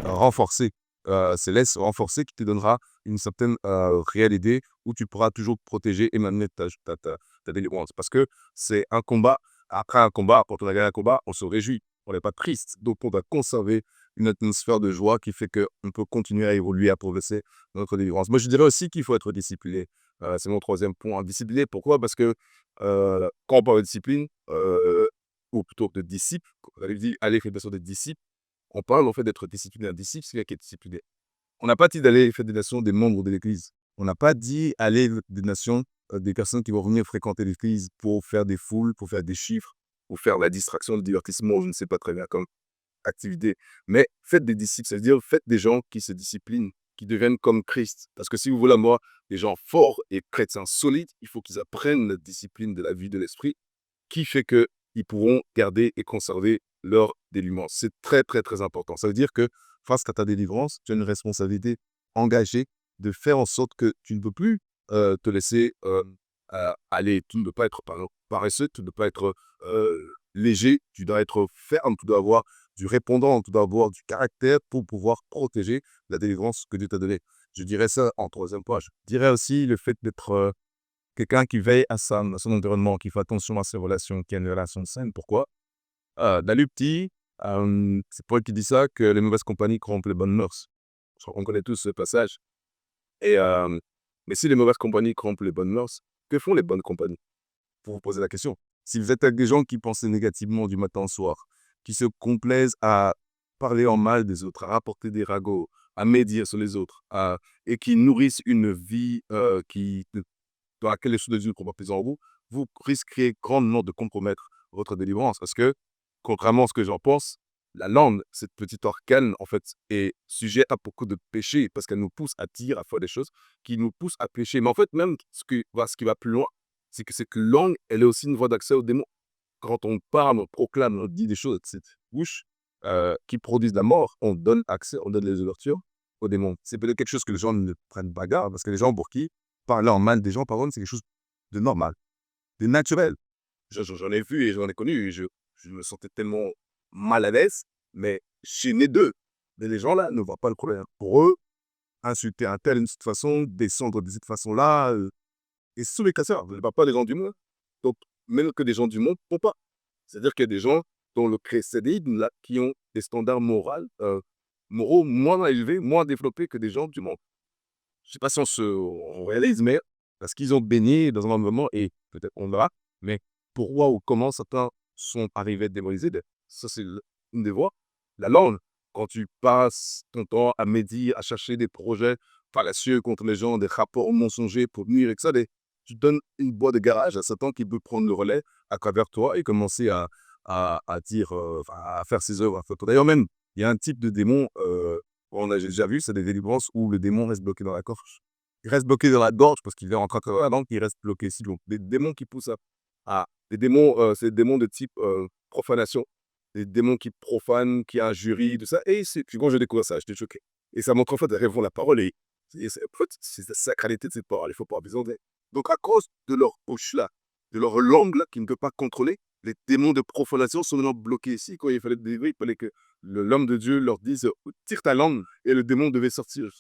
Renforcer, Céleste, renforcer qui te donnera une certaine, réelle idée où tu pourras toujours te protéger et maintenir ta délivrance. Parce que c'est un combat, après un combat, quand on a gagné un combat, on se réjouit, on n'est pas triste. Donc on doit conserver une atmosphère de joie qui fait qu'on peut continuer à évoluer, à progresser dans notre délivrance. Moi, je dirais aussi qu'il faut être discipliné. C'est mon troisième point. Discipliné, pourquoi? Parce que, quand on parle de discipline, ou plutôt de disciple, on avait dit: «Allez, faites des disciples». On parle en fait d'être discipliné. Un disciple, c'est quelqu'un qui est discipliné. On n'a pas dit d'aller faire des nations des membres de l'Église. On n'a pas dit aller des nations, des personnes qui vont venir fréquenter l'Église pour faire des foules, pour faire des chiffres, pour faire la distraction, le divertissement, je ne sais pas très bien comme activité. Mais faites des disciples, c'est-à-dire faites des gens qui se disciplinent, qui deviennent comme Christ. Parce que si vous voulez avoir des gens forts et chrétiens solides, il faut qu'ils apprennent la discipline de la vie de l'esprit qui fait qu'ils pourront garder et conserver leur délivrance. C'est très, très, très important. Ça veut dire que face à ta délivrance, tu as une responsabilité engagée de faire en sorte que tu ne peux plus te laisser aller. Tu ne peux pas être paresseux, tu ne peux pas être léger, tu dois être ferme, tu dois avoir du répondant, tu dois avoir du caractère pour pouvoir protéger la délivrance que Dieu t'a donnée. Je dirais ça en troisième point. Je dirais aussi le fait d'être quelqu'un qui veille à son environnement, qui fait attention à ses relations, qui a une relation saine. Pourquoi? Dans le petit, c'est Paul qui dit ça, que les mauvaises compagnies corrompent les bonnes mœurs. Je crois qu'on connaît tous ce passage. Et, mais si les mauvaises compagnies corrompent les bonnes mœurs, que font les bonnes compagnies? Pour vous poser la question. Si vous êtes avec des gens qui pensent négativement du matin au soir, qui se complaisent à parler en mal des autres, à rapporter des ragots, à médire sur les autres, et qui nourrissent une vie dans laquelle les choses de Dieu ne sont pas prises en vous, vous risquez grandement de compromettre votre délivrance. Parce que, contrairement à ce que j'en pense, la langue, cette petite organe, en fait, est sujet à beaucoup de péchés parce qu'elle nous pousse à dire, à faire des choses qui nous poussent à pécher. Mais en fait, même ce qui va plus loin, c'est que cette langue, elle est aussi une voie d'accès aux démons. Quand on parle, on proclame, on dit des choses de cette bouche qui produisent la mort, on donne accès, on donne les ouvertures aux démons. C'est peut-être quelque chose que les gens ne prennent pas garde parce que les gens pour qui parler en mal des gens, par contre, c'est quelque chose de normal, de naturel. J'en ai vu et j'en ai connu et je me sentais tellement mal à l'aise, mais gêné d'eux. Mais les gens-là ne voient pas le problème. Pour eux, insulter un tel d'une cette façon, descendre de cette façon-là, et ce sont les casseurs, je ne parle pas des gens du monde. Donc, même que des gens du monde ne font pas. C'est-à-dire qu'il y a des gens dans le christianisme là, qui ont des standards moraux moins élevés, moins développés que des gens du monde. Je ne sais pas si on réalise, mais parce qu'ils ont baigné dans un environnement et peut-être on verra, mais pourquoi ou comment certains sont arrivés à être démonisés, ça c'est une des voies. La langue, quand tu passes ton temps à médire, à chercher des projets fallacieux contre les gens, des rapports mensongers pour nuire et que ça, tu donnes une boîte de garage à Satan qui peut prendre le relais à travers toi et commencer à dire, à faire ses œuvres. D'ailleurs même, il y a un type de démon j'ai déjà vu, c'est des délivrances où le démon reste bloqué dans la gorge. Il reste bloqué dans la gorge parce qu'il est en train de donc il reste bloqué si long. Des démons qui poussent des démons, c'est des démons de type, profanation. Des démons qui profanent, qui injurient, tout ça et quand j'ai découvert ça, j'étais choqué et ça montre en fait, elles révèlent la parole et c'est en fait, c'est la sacralité de cette parole, il faut pas abuser. Donc à cause de leur bouche-là, de leur langue-là qu'ils ne peuvent pas contrôler, les démons de profanation sont maintenant bloqués ici. Quand il fallait délivrer, il fallait que l'homme de Dieu leur dise tire ta langue et le démon devait sortir.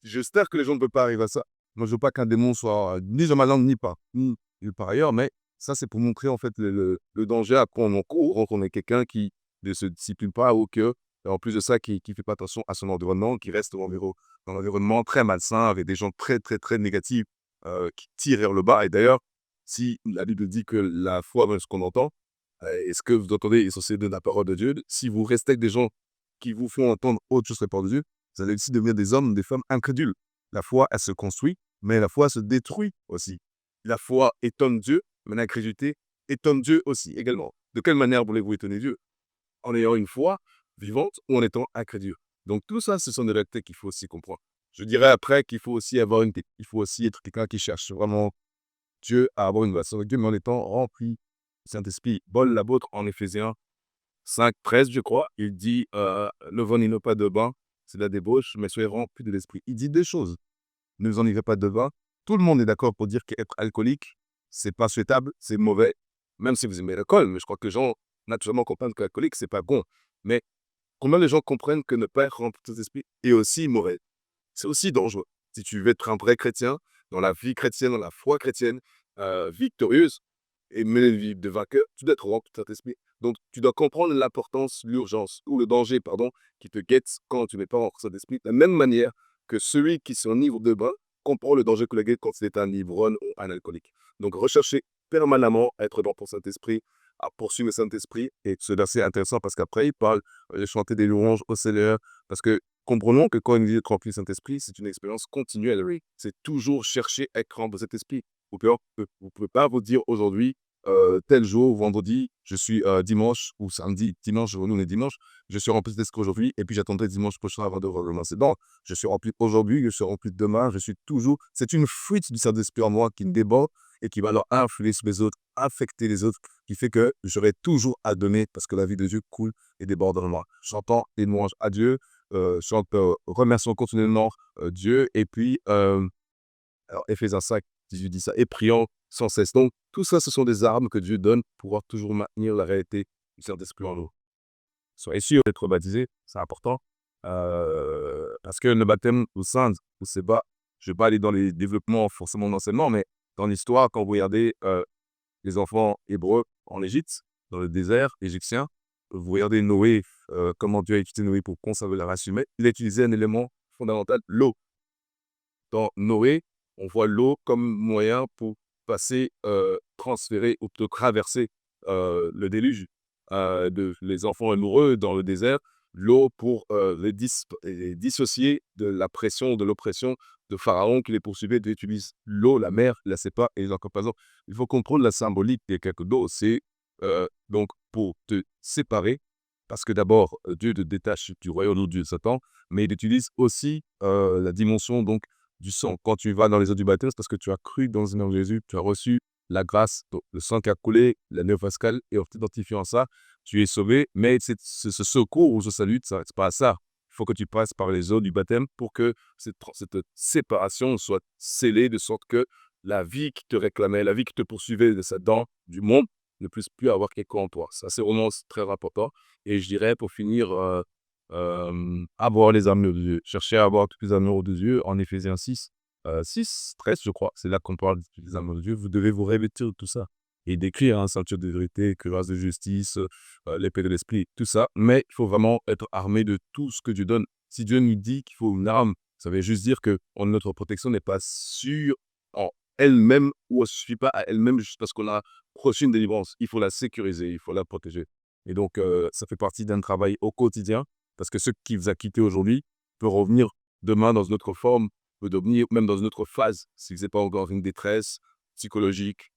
J'espère que les gens ne peuvent pas arriver à ça. Moi, je veux pas qu'un démon soit ni dans ma langue, ni pas, ni nulle part ailleurs, mais ça, c'est pour montrer en fait le danger à prendre en cours quand on est quelqu'un qui ne se discipline pas ou que, en plus de ça, qui ne fait pas attention à son environnement, qui reste dans un environnement très malsain avec des gens très, très, très négatifs qui tirent vers le bas. Et d'ailleurs, si la Bible dit que la foi, même ce qu'on entend, et ce que vous entendez est censé de la parole de Dieu, si vous restez avec des gens qui vous font entendre autre chose que la parole de Dieu, vous allez aussi devenir des hommes, des femmes incrédules. La foi, elle se construit, mais la foi se détruit aussi. La foi étonne Dieu, mais l'incrédulité étonne Dieu aussi, également. De quelle manière voulez-vous étonner Dieu? En ayant une foi vivante ou en étant incrédule? Donc tout ça, ce sont des réalités qu'il faut aussi comprendre. Je dirais après qu'il faut aussi il faut aussi être quelqu'un qui cherche vraiment Dieu à avoir une relation avec Dieu, mais en étant rempli du Saint-Esprit. Paul l'apôtre en Éphésiens 5, 13, je crois, il dit ne vous enivrez pas de vin, c'est la débauche, mais soyez remplis de l'esprit. Il dit deux choses. Ne vous enivrez pas de vin. Tout le monde est d'accord pour dire qu'être alcoolique c'est pas souhaitable, c'est mauvais. Même si vous aimez l'alcool, mais je crois que les gens, naturellement, comprennent que l'alcoolique, c'est pas bon. Mais combien les gens comprennent que ne pas être rempli de Saint-Esprit est aussi mauvais? C'est aussi dangereux. Si tu veux être un vrai chrétien, dans la vie chrétienne, dans la foi chrétienne, victorieuse, et mener une vie de vainqueur, tu dois être rempli de Saint-Esprit. Donc, tu dois comprendre l'importance, l'urgence, ou le danger, pardon, qui te guette quand tu n'es pas rempli de Saint-Esprit. De la même manière que celui qui s'enivre de vin comprend le danger que le guette quand il est un ivrogne ou un alcoolique. Donc, recherchez permanemment à être dans ton Saint-Esprit, à poursuivre le Saint-Esprit. Et c'est assez intéressant parce qu'après, il parle de chanter des louanges au Seigneur. Parce que comprenons que quand une vie est remplie de Saint-Esprit, c'est une expérience continuelle. Oui. C'est toujours chercher à être rempli de Saint-Esprit. Vous ne pouvez pas vous dire aujourd'hui, tel jour, vendredi, je suis dimanche ou samedi, dimanche, nous on est dimanche, je suis rempli de Saint-Esprit aujourd'hui et puis j'attendrai dimanche prochain avant de recommencer. Non, je suis rempli aujourd'hui, je suis rempli demain, je suis toujours. C'est une fuite du Saint-Esprit en moi qui me déborde et qui va alors influer sur les autres, affecter les autres, qui fait que j'aurai toujours à donner parce que la vie de Dieu coule et déborde en moi. J'entends et louange à Dieu, chante, remercions continuellement Dieu et puis alors, Éphésiens 5, 18 dit ça, et priant sans cesse. Donc, tout ça, ce sont des armes que Dieu donne pour pouvoir toujours maintenir la réalité du Saint-Esprit en nous. Soyez sûr d'être baptisé, c'est important. Parce que le baptême au sein, vous savez pas, je ne vais pas aller dans les développements forcément d'enseignement, mais dans l'histoire, quand vous regardez les enfants hébreux en Égypte, dans le désert égyptien, vous regardez Noé, comment Dieu a utilisé Noé pour conserver la race humaine, il a utilisé un élément fondamental, l'eau. Dans Noé, on voit l'eau comme moyen pour passer, transférer ou plutôt traverser le déluge les enfants amoureux dans le désert, l'eau pour les dissocier de la pression, de l'oppression de Pharaon qui les poursuivait. Dieu utilise l'eau, la mer, la sépare et les en comparaison. Il faut comprendre la symbolique des quelques d'eau. C'est donc pour te séparer, parce que d'abord, Dieu te détache du royaume de Dieu, Satan, mais il utilise aussi la dimension donc du sang. Quand tu vas dans les eaux du baptême, c'est parce que tu as cru dans le Seigneur Jésus, tu as reçu la grâce, donc le sang qui a coulé, la nœud pascale, et en t'identifiant à ça, tu es sauvé. Mais ce secours ou ce salut ne s'arrête pas à ça. Il faut que tu passes par les eaux du baptême pour que cette séparation soit scellée de sorte que la vie qui te réclamait, la vie qui te poursuivait de Satan, du monde, ne puisse plus avoir quelque en toi. Ça, c'est vraiment très important. Et je dirais, pour finir, avoir les amours de Dieu. Chercher à avoir tous les amours de Dieu en Éphésiens 6, 6, 13, je crois. C'est là qu'on parle des amours de Dieu. Vous devez vous revêtir de tout ça. Et décrire un ceinture de vérité, cuirasse de justice, l'épée de l'esprit, tout ça. Mais il faut vraiment être armé de tout ce que Dieu donne. Si Dieu nous dit qu'il faut une arme, ça veut juste dire que notre protection n'est pas sûre en elle-même ou elle ne suffit pas à elle-même juste parce qu'on a reçu une délivrance. Il faut la sécuriser, il faut la protéger. Et donc, ça fait partie d'un travail au quotidien parce que ce qui vous a quitté aujourd'hui peut revenir demain dans une autre forme, peut devenir même dans une autre phase, si vous n'êtes pas encore dans une détresse psychologique,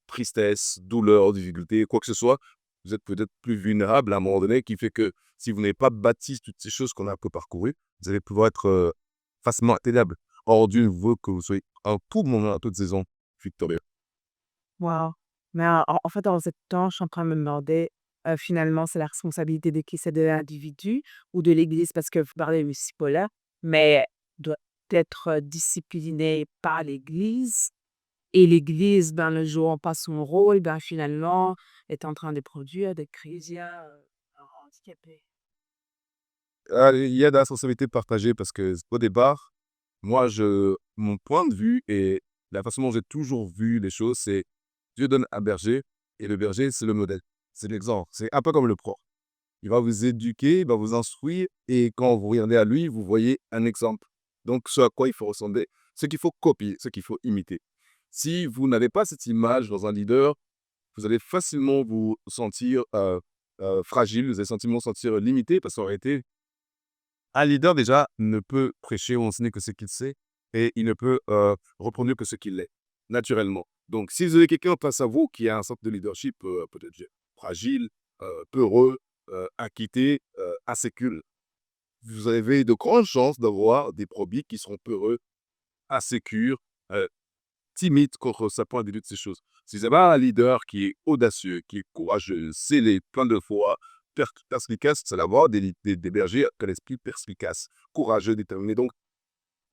tristesse, douleur, difficulté, quoi que ce soit. Vous êtes peut-être plus vulnérable à un moment donné, qui fait que si vous n'avez pas bâti toutes ces choses qu'on a un peu parcourues, vous allez pouvoir être facilement atteignable. Or, Dieu veut que vous soyez à tout moment, à toute saison, victorieux. Waouh! Mais en fait, dans ce temps, je suis en train de me demander, finalement, c'est la responsabilité de qui? C'est de l'individu ou de l'Église? Parce que vous parlez de disciple, mais doit être, discipliné par l'Église et l'Église, ben, le jour où on passe son rôle, ben, finalement, est en train de produire des chrétiens, handicapés. Il y a de la responsabilité partagée parce que au départ, moi, mon point de vue et la façon dont j'ai toujours vu les choses, c'est Dieu donne un berger et le berger, c'est le modèle. C'est l'exemple. C'est un peu comme le prof. Il va vous éduquer, il va vous instruire et quand vous regardez à lui, vous voyez un exemple. Donc, ce à quoi il faut ressembler, ce qu'il faut copier, ce qu'il faut imiter. Si vous n'avez pas cette image dans un leader, vous allez facilement vous sentir fragile, vous allez facilement sentir limité parce qu'en réalité, un leader déjà ne peut prêcher ou enseigner que ce qu'il sait et il ne peut reproduire que ce qu'il est, naturellement. Donc, si vous avez quelqu'un face à vous qui a un centre de leadership peut-être fragile, peureux, inquiété, insécure, vous avez de grandes chances d'avoir des brebis qui seront peureux, insécures, euh, timides contre sa point de vue de ces choses. Si vous avez un leader qui est audacieux, qui est courageux, scellé, plein de foi, perspicace, c'est d'avoir des bergers à l'esprit perspicace, courageux, déterminé. Donc,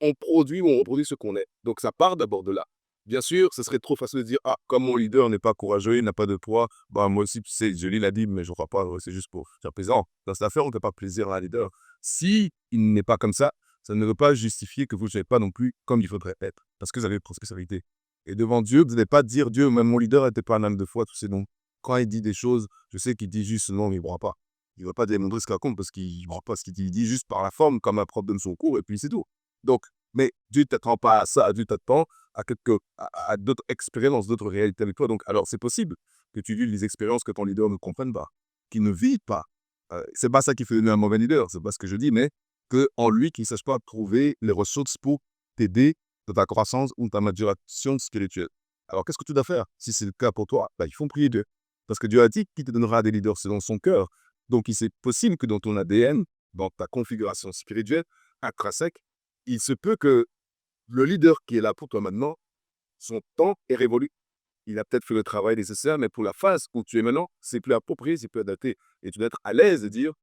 on produit ou on reproduit ce qu'on est. Donc, ça part d'abord de là. Bien sûr, ce serait trop facile de dire: «Ah, comme mon leader n'est pas courageux, il n'a pas de poids, bah, moi aussi, tu sais, je lis la Bible, mais je ne crois pas, c'est juste pour faire plaisir». Dans cette affaire, on ne fait pas plaisir à un leader. Si il n'est pas comme ça ne veut pas justifier que vous ne soyez pas non plus comme il faudrait être, parce que vous avez une responsabilité. Et devant Dieu, vous n'allez pas dire: «Dieu, même mon leader n'était pas un homme de foi», tous ces noms. Quand il dit des choses, je sais qu'il dit juste: «Non, mais il ne croit pas». Il ne va pas démontrer ce qu'il raconte parce qu'il ne croit pas ce qu'il dit. Il dit juste par la forme, comme un prof donne son cours, et puis c'est tout. Donc, mais Dieu ne t'attend pas à ça, Dieu t'attend à d'autres expériences, d'autres réalités avec toi. Donc, alors, c'est possible que tu vives des expériences que ton leader ne comprenne pas, qu'il ne vit pas. C'est pas ça qui fait de lui un mauvais leader, c'est pas ce que je dis, mais qu'en lui, qu'il ne sache pas trouver les ressources pour t'aider dans ta croissance ou ta maturation spirituelle. Alors, qu'est-ce que tu dois faire? Si c'est le cas pour toi, bah, il faut prier Dieu. Parce que Dieu a dit qu'il te donnera des leaders selon son cœur. Donc, il est possible que dans ton ADN, dans ta configuration spirituelle, intrinsèque, il se peut que le leader qui est là pour toi maintenant, son temps est révolu. Il a peut-être fait le travail nécessaire, mais pour la phase où tu es maintenant, c'est plus approprié, c'est plus adapté. Et tu dois être à l'aise de dire: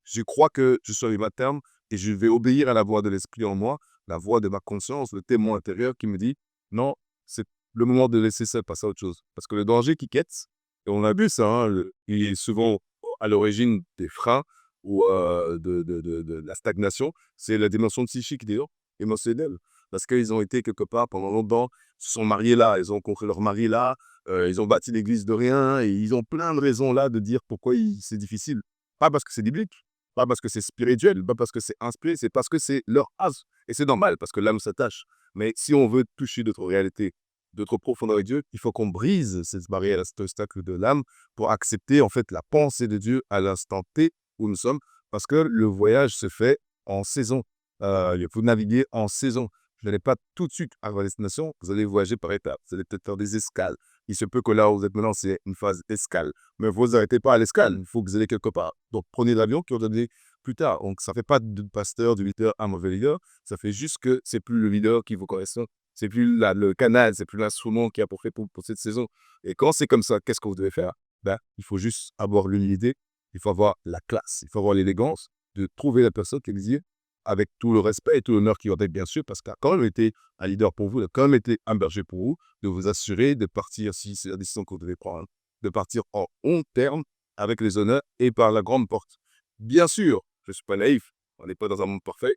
je crois que je suis arrivé à terme et je vais obéir à la voix de l'esprit en moi, la voix de ma conscience, le témoin intérieur qui me dit: non, c'est le moment de laisser ça passer à autre chose. Parce que le danger qui guette, et on a vu ça, hein, il est souvent à l'origine des freins ou de la stagnation, c'est la dimension psychique des gens, émotionnelle. Parce qu'ils ont été quelque part pendant longtemps, ils se sont mariés là, ils ont rencontré leur mari là, ils ont bâti l'église de rien, et ils ont plein de raisons là de dire pourquoi c'est difficile. Pas parce que c'est biblique, pas parce que c'est spirituel, pas parce que c'est inspiré, c'est parce que c'est leur âge. Et c'est normal, parce que l'âme s'attache. Mais si on veut toucher d'autres réalités, d'autres profondeurs avec Dieu, il faut qu'on brise cette barrière, cet obstacle de l'âme pour accepter en fait la pensée de Dieu à l'instant T où nous sommes, parce que le voyage se fait en saison. Il faut naviguer en saison. Vous n'allez pas tout de suite à votre destination, vous allez voyager par étapes. Vous allez peut-être faire des escales. Il se peut que là où vous êtes maintenant, c'est une phase escale. Mais vous vous arrêtez pas à l'escale, il faut que vous allez quelque part. Donc prenez l'avion qui va donner plus tard. Donc ça ne fait pas de pasteur, du leader, un mauvais leader. Ça fait juste que c'est plus le leader qui vous correspond. C'est plus le canal, c'est plus l'instrument qui a pour fait pour cette saison. Et quand c'est comme ça, qu'est-ce que vous devez faire? Ben, il faut juste avoir l'humilité, il faut avoir la classe, il faut avoir l'élégance de trouver la personne qui est avec tout le respect et tout l'honneur qui va être, bien sûr, parce qu'il a quand même été un leader pour vous, il a quand même été un berger pour vous, de vous assurer de partir, si c'est la décision que vous devez prendre, de partir en bon terme avec les honneurs et par la grande porte. Bien sûr, je ne suis pas naïf, on n'est pas dans un monde parfait.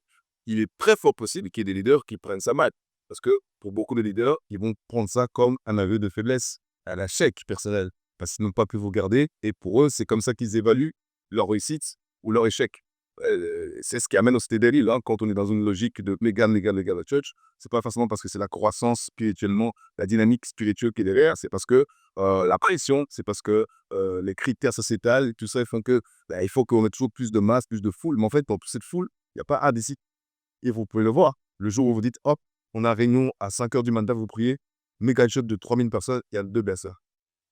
Il est très fort possible qu'il y ait des leaders qui prennent ça mal. Parce que pour beaucoup de leaders, ils vont prendre ça comme un aveu de faiblesse, un échec personnel, parce qu'ils n'ont pas pu vous garder. Et pour eux, c'est comme ça qu'ils évaluent leur réussite ou leur échec. C'est ce qui amène au stédéril, hein, quand on est dans une logique de méga church. C'est pas forcément parce que c'est la croissance spirituellement, la dynamique spirituelle qui est derrière, c'est parce que la pression, c'est parce que les critères sociétals, tout ça font que il faut qu'on ait toujours plus de masse, plus de foule. Mais en fait, pour cette foule, il n'y a pas un décide. Et vous pouvez le voir. Le jour où vous dites, hop, on a réunion à 5 heures du matin, vous priez, méga church de 3000 personnes, il y a 2 personnes.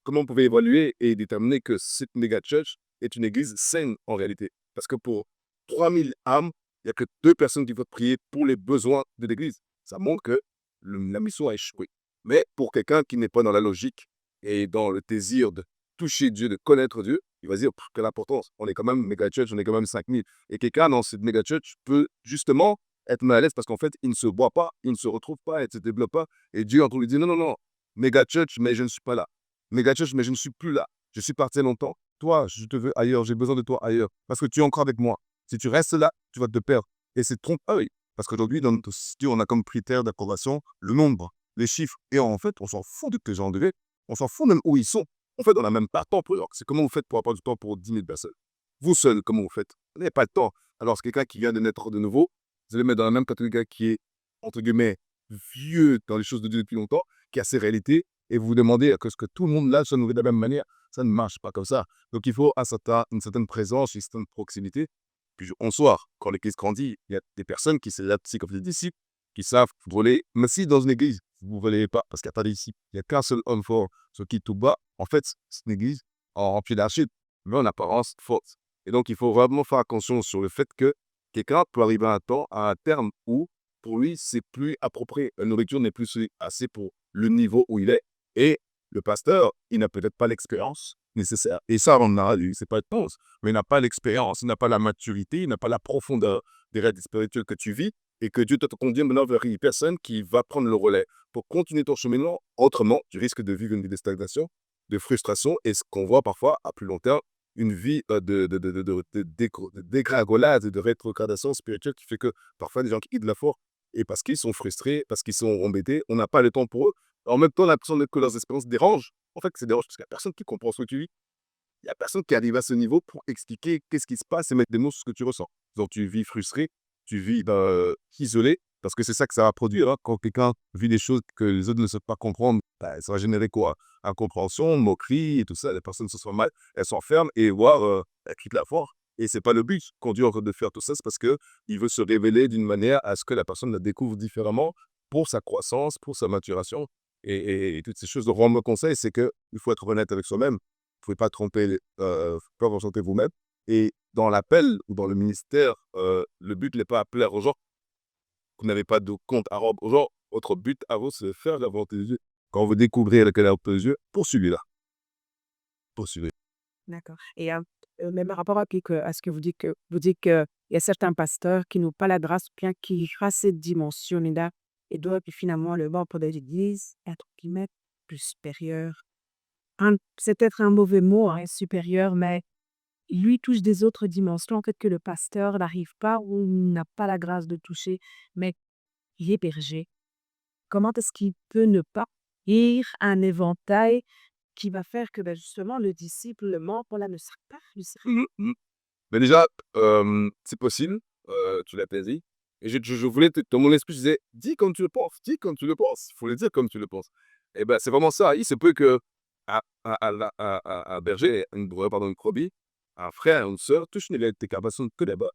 Comment vous pouvez évaluer et déterminer que cette méga church est une église saine en réalité? Parce que pour 3000 âmes, il n'y a que 2 personnes qui vont prier pour les besoins de l'église. Ça montre que la mission a échoué. Mais pour quelqu'un qui n'est pas dans la logique et dans le désir de toucher Dieu, de connaître Dieu, il va se dire, quelle importance, on est quand même méga church, on est quand même 5000. Et quelqu'un dans cette méga church peut justement être mal à l'aise parce qu'en fait, il ne se voit pas, il ne se retrouve pas, il ne se développe pas. Et Dieu est en train de lui dire, non, non, non, méga church, mais je ne suis pas là. Méga church, mais je ne suis plus là. Je suis parti longtemps. Toi, je te veux ailleurs, j'ai besoin de toi ailleurs. Parce que tu es encore avec moi. Si tu restes là, tu vas te perdre. Et c'est trompe-œil. Parce qu'aujourd'hui, dans notre société, on a comme critère d'approbation le nombre, les chiffres. Et en fait, on s'en fout de que les gens devaient. On s'en fout même où ils sont. En fait, on n'a même pas de temps pour eux. C'est comment vous faites pour avoir du temps pour 10 000 personnes? Vous seul, comment vous faites? Vous n'avez pas de temps. Alors, c'est quelqu'un qui vient de naître de nouveau. Vous allez mettre dans la même catégorie quelqu'un qui est, entre guillemets, vieux dans les choses de Dieu depuis longtemps, qui a ses réalités, et vous vous demandez à ce que tout le monde là soit nourri de la même manière. Ça ne marche pas comme ça. Donc, il faut une certaine présence, une certaine proximité. Puis, en soir, quand l'église grandit, il y a des personnes qui s'adaptent comme des disciples, qui savent voler. Mais si dans une église, vous ne volez pas, parce qu'il n'y a pas de disciples, il n'y a qu'un seul homme fort, ce qui est tout bas, en fait, c'est une église en pied d'archite, mais en apparence forte. Et donc, il faut vraiment faire attention sur le fait que quelqu'un peut arriver à un terme où, pour lui, c'est plus approprié. La nourriture n'est plus assez pour le niveau où il est. Et le pasteur, il n'a peut-être pas l'expérience nécessaire. Et ça, on a lu, c'est pas de pense, mais il n'a pas l'expérience, il n'a pas la maturité, il n'a pas la profondeur des réalités spirituelles que tu vis. et que Dieu te conduit maintenant vers une personne qui va prendre le relais pour continuer ton cheminement. Autrement, tu risques de vivre une vie de stagnation, de frustration et ce qu'on voit parfois à plus long terme, une vie de dégringolade, de rétrogradation spirituelle qui fait que parfois des gens quittent la foi et parce qu'ils sont frustrés, parce qu'ils sont embêtés, on n'a pas le temps pour eux. En même temps, on a l'impression que leurs expériences dérangent. En fait, c'est dérange parce qu'il n'y a personne qui comprend ce que tu vis. Il n'y a personne qui arrive à ce niveau pour expliquer qu'est-ce qui se passe et mettre des mots sur ce que tu ressens. Donc, tu vis frustré, tu vis isolé, parce que c'est ça que ça va produire. Hein. Quand quelqu'un vit des choses que les autres ne savent pas comprendre, bah, ça va générer quoi? Incompréhension, moquerie et tout ça. Les personnes se sentent mal, elles s'enferment et voire elles quittent la foi. Et c'est pas le but qu'on dit de faire tout ça, c'est parce qu'il veut se révéler d'une manière à ce que la personne la découvre différemment pour sa croissance, pour sa maturation et toutes ces choses. Donc, mon conseil, c'est qu'il faut être honnête avec soi-même. Vous ne pouvez pas tromper, pas vous tromper vous-même. Et dans l'appel ou dans le ministère, le but n'est pas à plaire aux gens. Vous n'avez pas de compte à rendre aux gens. Votre but à vous, c'est de faire la volonté de Dieu. Quand vous découvrez laquelle est la volonté de Dieu, poursuivez-la. Poursuivez. D'accord et même par rapport à ce que vous dites qu'il y a certains pasteurs qui n'ont pas la grâce ou bien qui ont cette dimension-là et doivent finalement le membre de l'Église est entre guillemets «plus supérieur». C'est peut-être un mauvais mot, hein, supérieur, mais lui touche des autres dimensions, en fait, que le pasteur n'arrive pas ou n'a pas la grâce de toucher, mais il est berger. Comment est-ce qu'il peut ne pas ouvrir un éventail qui va faire que, justement, le disciple, le membre, là, ne sera pas Mmh mh. Mais déjà, c'est possible, tu l'as pas dit. Et je voulais dans mon esprit, je disais: «Dis comme tu le penses, dis comme tu le penses». Il faut le dire comme tu le penses. Et ben, c'est vraiment ça. Il se peut que un berger, une brebis, un frère, une sœur touche les tes capacités que là-bas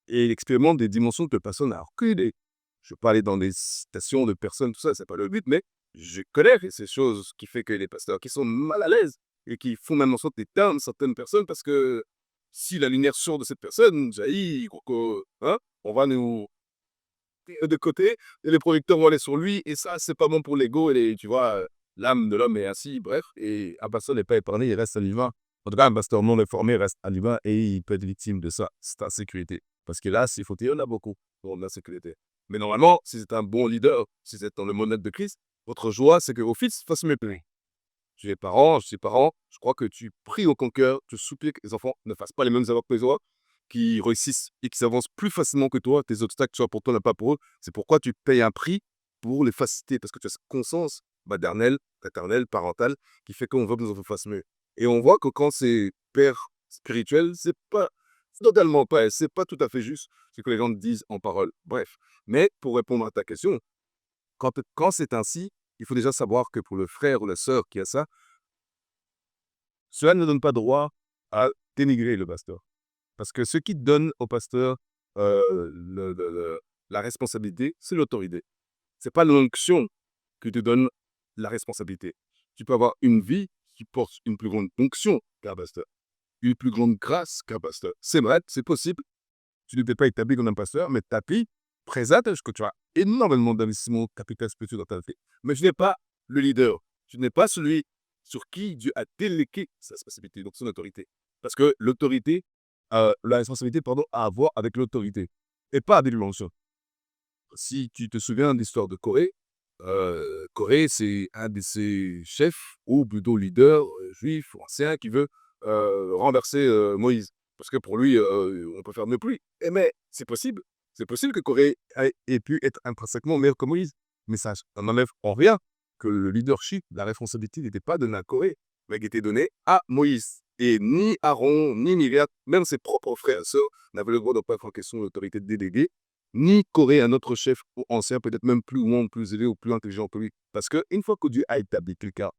et il expérimente des dimensions que personne n'a reculées. Je ne veux pas aller dans des citations de personnes, tout ça, c'est pas le but, mais je connais ces choses qui fait que les pasteurs qui sont mal à l'aise et qui font même en sorte d'éteindre certaines personnes parce que si la lumière sort de cette personne, jaillit, hein, on va nous de côté et les projecteurs vont aller sur lui et ça, c'est pas bon pour l'ego et tu vois, l'âme de l'homme est ainsi, bref, et un pasteur n'est pas épargné, il reste à l'humain. En tout cas, un pasteur non informé reste à l'humain et il peut être victime de ça, cette insécurité. Parce que là, s'il faut dire, il y en a beaucoup dans l'insécurité. Mais normalement, si c'est un bon leader, si c'est dans le modèle de Christ, votre joie, c'est que vos fils fassent mieux que lui. Tu es parent, je suis parent, je crois que tu pries au ton cœur, tu supplies que les enfants ne fassent pas les mêmes erreurs que toi, qu'ils réussissent et qu'ils avancent plus facilement que toi, tes obstacles soient pour toi, non pas pour eux. C'est pourquoi tu payes un prix pour les faciliter, parce que tu as cette conscience maternelle, paternelle, parentale, qui fait qu'on veut que nos enfants fassent mieux. Et on voit que quand c'est père spirituel, c'est totalement pas, c'est pas tout à fait juste ce que les gens disent en parole. Bref. Mais pour répondre à ta question, quand c'est ainsi, il faut déjà savoir que pour le frère ou la sœur qui a ça, cela ne donne pas droit à dénigrer le pasteur. Parce que ce qui donne au pasteur la responsabilité, c'est l'autorité. Ce n'est pas l'onction qui te donne la responsabilité. Tu peux avoir une vie qui porte une plus grande onction qu'un pasteur, une plus grande grâce qu'un pasteur. C'est vrai, c'est possible. Tu ne t'es pas établi comme un pasteur, mais ta vie présente que tu as énormément d'investissement capital spirituel dans ta vie. Mais tu n'es pas le leader. Tu n'es pas celui sur qui Dieu a délégué sa responsabilité, donc son autorité. Parce que l'autorité, la responsabilité, pardon, a à voir avec l'autorité et pas avec l'onction. Si tu te souviens de l'histoire de Corée, Corée, c'est un de ses chefs, ou plutôt leaders juifs ou anciens, qui veut renverser Moïse. Parce que pour lui, on peut faire mieux que lui. Et mais c'est possible. C'est possible que Corée ait pu être intrinsèquement meilleur que Moïse. Mais ça n'enlève en rien que le leadership, la responsabilité n'était pas donnée à Corée, mais qui était donnée à Moïse. Et ni Aaron, ni Myriam, même ses propres frères et sœurs, n'avaient le droit de prendre en question l'autorité déléguée, ni Corée, un autre chef ou ancien, peut-être même plus grand, plus élevé ou plus intelligent que lui. Parce qu'une fois que Dieu a établi quelqu'un,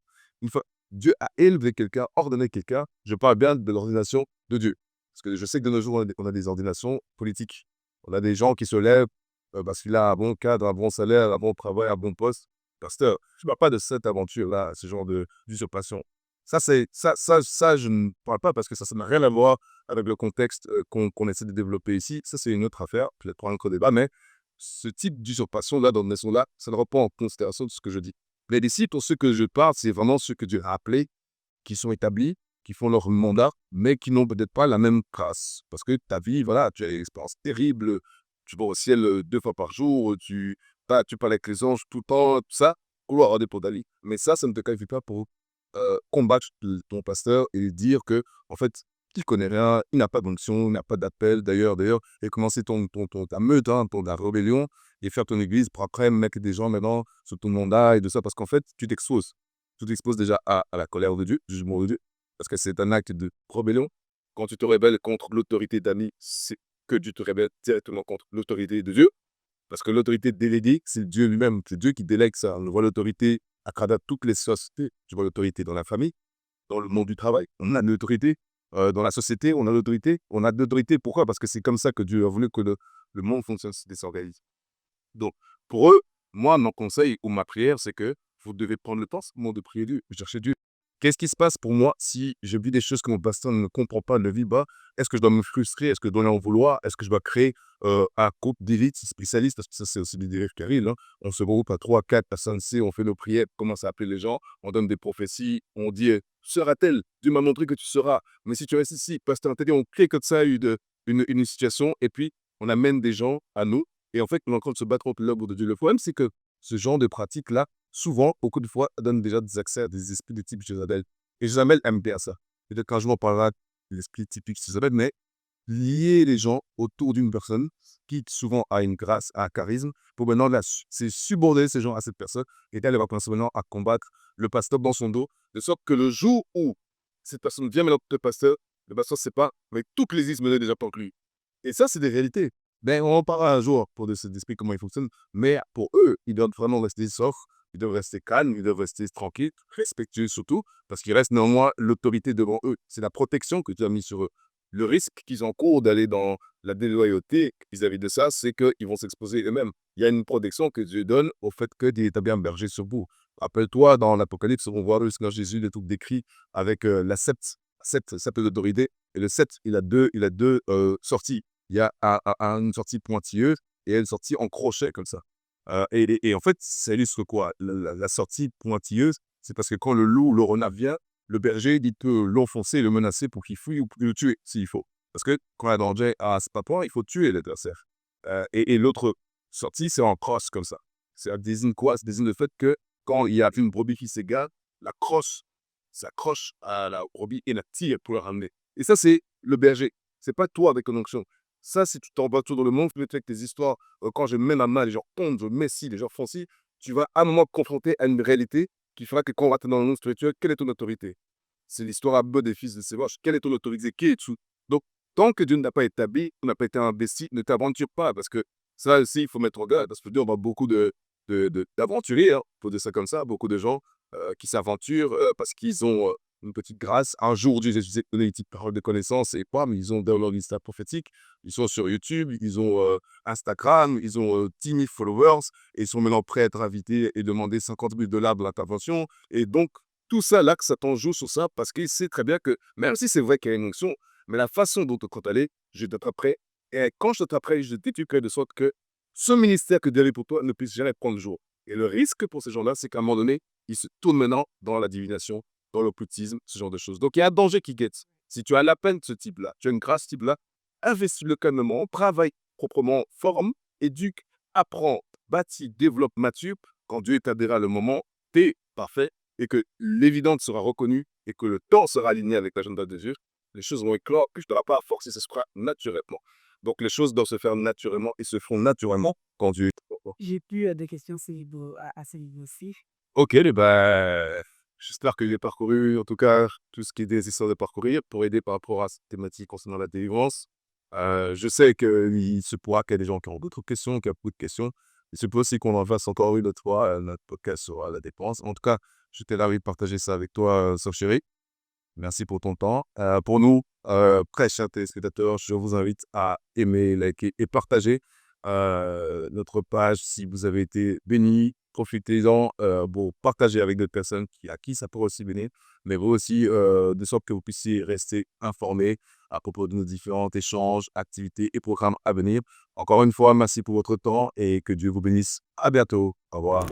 une fois que Dieu a élevé quelqu'un, ordonné quelqu'un, je parle bien de l'ordination de Dieu. Parce que je sais que de nos jours, on a des ordinations politiques. On a des gens qui se lèvent parce qu'il a un bon cadre, un bon salaire, un bon travail, un bon poste. Pasteur, je ne parle pas de cette aventure-là, ce genre d'usurpation. Ça, je ne parle pas parce que ça n'a rien à voir avec le contexte qu'on essaie de développer ici. Ça, c'est une autre affaire, peut-être pour un autre débat, mais ce type d'usurpation-là, d'ordination-là, ça ne reprend en considération de ce que je dis. Les disciples, pour ceux que je parle, c'est vraiment ceux que Dieu a appelés, qui sont établis, qui font leur mandat, mais qui n'ont peut-être pas la même grâce. Parce que ta vie, voilà, tu as une expérience terrible, tu vas au ciel 2 fois par jour, tu parles avec les anges tout le temps, tout ça. Gloire à Dieu pour Dali. Mais ça ne te qualifie pas pour combattre ton pasteur et dire que, en fait, il connaît rien, il n'a pas d'onction, il n'a pas d'appel. D'ailleurs, et commencer ta meute, hein, ta rébellion, et faire ton église pour après mettre des gens maintenant sur ton mandat et de ça, parce qu'en fait, tu t'exposes. Tu t'exposes déjà à la colère de Dieu, du jugement de Dieu, parce que c'est un acte de rébellion. Quand tu te rebelles contre l'autorité d'Ami, c'est que tu te rebelles directement contre l'autorité de Dieu, parce que l'autorité déléguée, c'est Dieu lui-même. C'est Dieu qui délègue ça. On voit l'autorité à travers toutes les sociétés. Tu vois l'autorité dans la famille, dans le monde du travail. On a de l'autorité dans la société, on a l'autorité. On a de l'autorité. Pourquoi? Parce que c'est comme ça que Dieu a voulu que le monde fonctionne et s'organise. Donc, pour eux, moi, mon conseil ou ma prière, c'est que vous devez prendre le temps, ce moment de prier Dieu, de chercher Dieu. Qu'est-ce qui se passe pour moi si je vis des choses que mon pasteur ne comprend pas, ne vit pas? Est-ce que je dois me frustrer? Est-ce que je dois en vouloir? Est-ce que je dois créer un groupe d'élite spécialistes? Parce que ça, c'est aussi des dérives qui arrivent, hein. On se regroupe à 3, 4 personnes, on fait nos prières, on commence à appeler les gens, on donne des prophéties, on dit sera-t-elle? Dieu m'a montré que tu seras. Mais si tu restes ici, pasteur, on crée comme ça une situation et puis on amène des gens à nous et en fait, on est en train de se battre contre l'œuvre de Dieu. Le problème, c'est que ce genre de pratique-là, souvent, beaucoup de fois, donne déjà des accès à des esprits de type Jézabel. Et Jézabel aime bien ça. Peut-être qu'un jour, on parlera de l'esprit typique Jézabel, mais lier les gens autour d'une personne qui souvent a une grâce, a un charisme, pour maintenant, c'est subordonner ces gens à cette personne. Et elle va commencer maintenant à combattre le pasteur dans son dos, de sorte que le jour où cette personne vient maintenant le pasteur ne sait pas, mais toute l'Église menait déjà par lui. Et ça, c'est des réalités. Ben, on en parlera un jour pour cet esprit, comment il fonctionne. Mais pour eux, ils doivent vraiment rester sobres, ils doivent rester calmes, ils doivent rester tranquilles, respectueux surtout, parce qu'il reste néanmoins l'autorité devant eux. C'est la protection que tu as mis sur eux. Le risque qu'ils encourent d'aller dans la déloyauté vis-à-vis de ça, c'est qu'ils vont s'exposer eux-mêmes. Il y a une protection que Dieu donne au fait que Dieu établit un berger sur vous. Rappelle-toi, dans l'Apocalypse, on voit le Seigneur Jésus, les trucs décrits avec la sceptre d'autorité. Et le sceptre, il a deux sorties. Il y a une sortie pointilleuse et une sortie en crochet comme ça. Et en fait, ça illustre quoi? La sortie pointilleuse, c'est parce que quand le loup, le renard vient, le berger, il peut l'enfoncer, le menacer pour qu'il fuit ou pour le tuer s'il faut. Parce que quand il y a danger à ce point, il faut tuer l'adversaire. Et l'autre sortie, c'est en crosse comme ça. Ça désigne quoi? Ça désigne le fait que quand il y a une brebis qui s'égare, la crosse s'accroche à la brebis et la tire pour la ramener. Et ça, c'est le berger. C'est pas toi avec une onction. Ça, si tu t'en bats tout dans le monde, tu avec tes histoires, quand je mets ma main, les gens tombent, je mets ci, les gens font ci, tu vas à un moment confronter à une réalité qui fera que quand on va dans le monde spirituel, quelle est ton autorité? C'est l'histoire à peu des fils de Sévoche. Quelle est ton autorité? Qui est dessous? Donc, tant que Dieu n'a pas établi, n'a pas été investi, ne t'aventure pas, parce que ça aussi, il faut mettre en garde, parce que Dieu a beaucoup d'aventuriers, hein, pour dire ça comme ça, beaucoup de gens qui s'aventurent parce qu'ils ont une petite grâce. Un jour, Dieu Jésus a donné une petite parole de connaissance et quoi, mais ils ont dans leur liste prophétique, ils sont sur YouTube, ils ont Instagram, ils ont 10 000 followers et ils sont maintenant prêts à être invités et demander 50 000 dollars de l'intervention. Et donc, tout ça, là, que Satan joue sur ça parce qu'il sait très bien que, même si c'est vrai qu'il y a une onction, mais la façon dont tu comptes aller, je t'attraperai. Et quand je t'attraperai, je t'éduquerai de sorte que ce ministère que Dieu a eu pour toi ne puisse jamais prendre le jour. Et le risque pour ces gens-là, c'est qu'à un moment donné, ils se tournent maintenant dans la divination, dans l'occultisme, ce genre de choses. Donc, il y a un danger qui guette. Si tu as la peine de ce type-là, tu as une grâce de ce type-là, investis-le calmement, travaille proprement, forme, éduque, apprends, bâtis, développe, mature. Quand Dieu établira le moment, tu es parfait et que l'évidence sera reconnue et que le temps sera aligné avec l'agenda de Dieu, les choses vont éclore, que je ne t'aurai pas à forcer, ce sera naturellement. Donc, les choses doivent se faire naturellement et se font naturellement quand Dieu est content. J'ai plus des questions à ce niveau-ci. Ok, j'espère que j'ai parcouru, en tout cas, tout ce qui est nécessaire de parcourir pour aider par rapport à cette thématique concernant la délivrance. Je sais qu'il se pourra qu'il y ait des gens qui ont d'autres questions, qui ont beaucoup de questions. Il se peut aussi qu'on en fasse encore une autre fois, notre podcast sur la dépense. En tout cas, j'étais ravi de partager ça avec toi, sœur chérie. Merci pour ton temps. Pour nous, très chers téléspectateurs, je vous invite à aimer, liker et partager notre page. Si vous avez été bénis, profitez-en pour partager avec d'autres personnes à qui ça pourrait aussi bénir, mais vous aussi, de sorte que vous puissiez rester informés à propos de nos différents échanges, activités et programmes à venir. Encore une fois, merci pour votre temps et que Dieu vous bénisse. À bientôt. Au revoir.